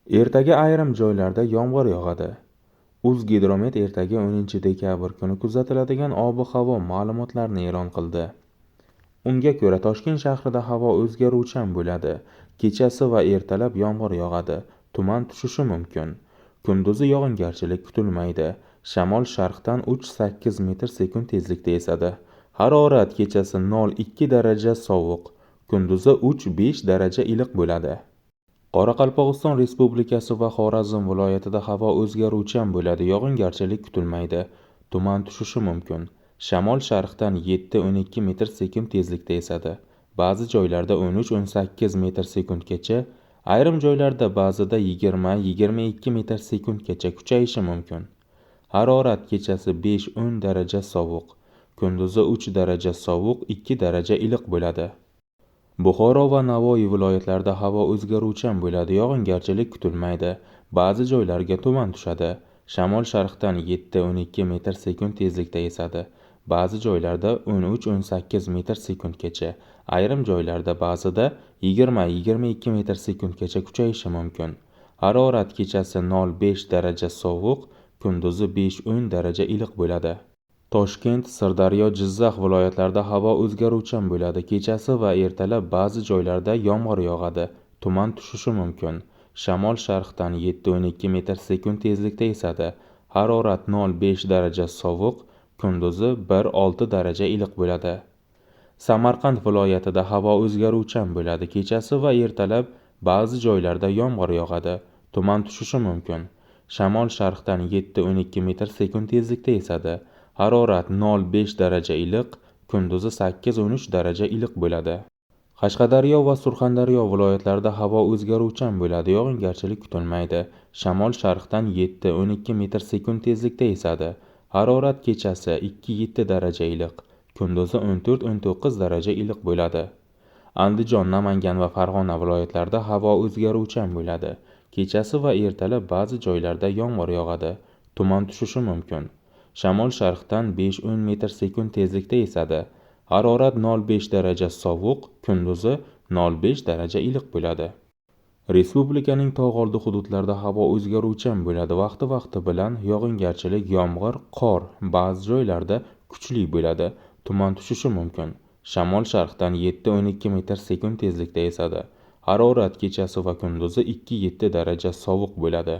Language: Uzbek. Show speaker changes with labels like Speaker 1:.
Speaker 1: Ertaga ayrim joylarda yomg'ir yog'adi. O'zgidromet ertaga 10 dekabr kuni kuzatiladigan ob-havo ma'lumotlarini e'lon qildi. Unga ko'ra Toshkent shahrida havo o'zgaruvchan bo'ladi. Kechasi va ertalab yomg'ir yog'adi. Tuman tushishi mumkin. Kunduzi yog'ingarchilik kutilmaydi. Shamol sharqdan 3-8 metr sekund tezlikda esadi. Harorat kechasi 0-2 daraja sovuq, kunduzi 3-5 daraja iliq bo'ladi. Qoraqalpog'iston Respublikasi va Xorazm viloyatida havo o'zgaruvchan bo'ladi. Yog'ingarchilik kutilmaydi. Tuman tushishi mumkin. Shamol sharqdan 7-12 metr sekund tezlikda esadi. Ba'zi joylarda 13-18 metr sekundgacha, ayrim joylarda ba'zida 20-22 metr sekundgacha kuchayishi mumkin. Harorat kechasi 5-10 daraja sovuq, kunduzi 3 daraja sovuq, 2 daraja iliq bo'ladi. Buxoro va Navoiy viloyatlarida havo o'zgaruvchan bo'ladi. Yog'ingarchilik kutilmaydi. Ba'zi joylarga tuman tushadi. Shamol sharqdan 7-12 metr sekund tezlikda esadi. Ba'zi joylarda 13-18 metr sekundgacha, ayrim joylarda ba'zida 20-22 metr sekundgacha kuchayishi mumkin. Harorat kechasi 0-5 daraja sovuq, kunduzi 5-10 daraja iliq bo'ladi. Toshkent, Sirdaryo, Jizzax viloyatlarida havo o'zgaruvchan bo'ladi. Kechasi va ertalab ba'zi joylarda yomg'ir yog'adi. Tuman tushishi mumkin. Shamol sharqdan 7-12 metr sekund tezlikda esadi. Harorat 0-5 daraja sovuq, kunduzi 1-6 daraja iliq bo'ladi. Samarqand viloyatida havo o'zgaruvchan bo'ladi. Kechasi va ertalab ba'zi joylarda yomg'ir yog'adi. Tuman tushishi mumkin. Shamol sharqdan 7-12 metr sekund tezlikda esadi. Harorat 0-5 daraja iliq, kunduzi 8-13 daraja iliq bo'ladi. Qashqadaryo va Surxondaryo viloyatlarida havo o'zgaruvchan bo'ladi. Yog'ingarchilik kutilmaydi. Shamol sharqdan 7-12 metr sekund tezlikda esadi. Harorat kechasi 2-7 daraja iliq, kunduzi 14-19 daraja iliq bo'ladi. Andijon, Namangan va Farg'ona viloyatlarida havo o'zgaruvchan bo'ladi. Kechasi va ertalab ba'zi joylarda yomg'ir yog'adi. Tuman tushishi mumkin. Shamol sharqdan 5-10 metr sekund tezlikda esadi. Harorat 0-5 daraja sovuq, kunduzi 0-5 daraja iliq bo'ladi. Respublikaning tog'oldi hududlarida havo o'zgaruvchan bo'ladi. Vaqti bilan yog'ingarchilik, yomg'ir, qor, ba'zi joylarda kuchli bo'ladi. Tuman tushishi mumkin. Shamol sharqdan 7-12 metr sekund tezlikda esadi. Harorat kechasi va kunduzi 2-7 daraja sovuq bo'ladi.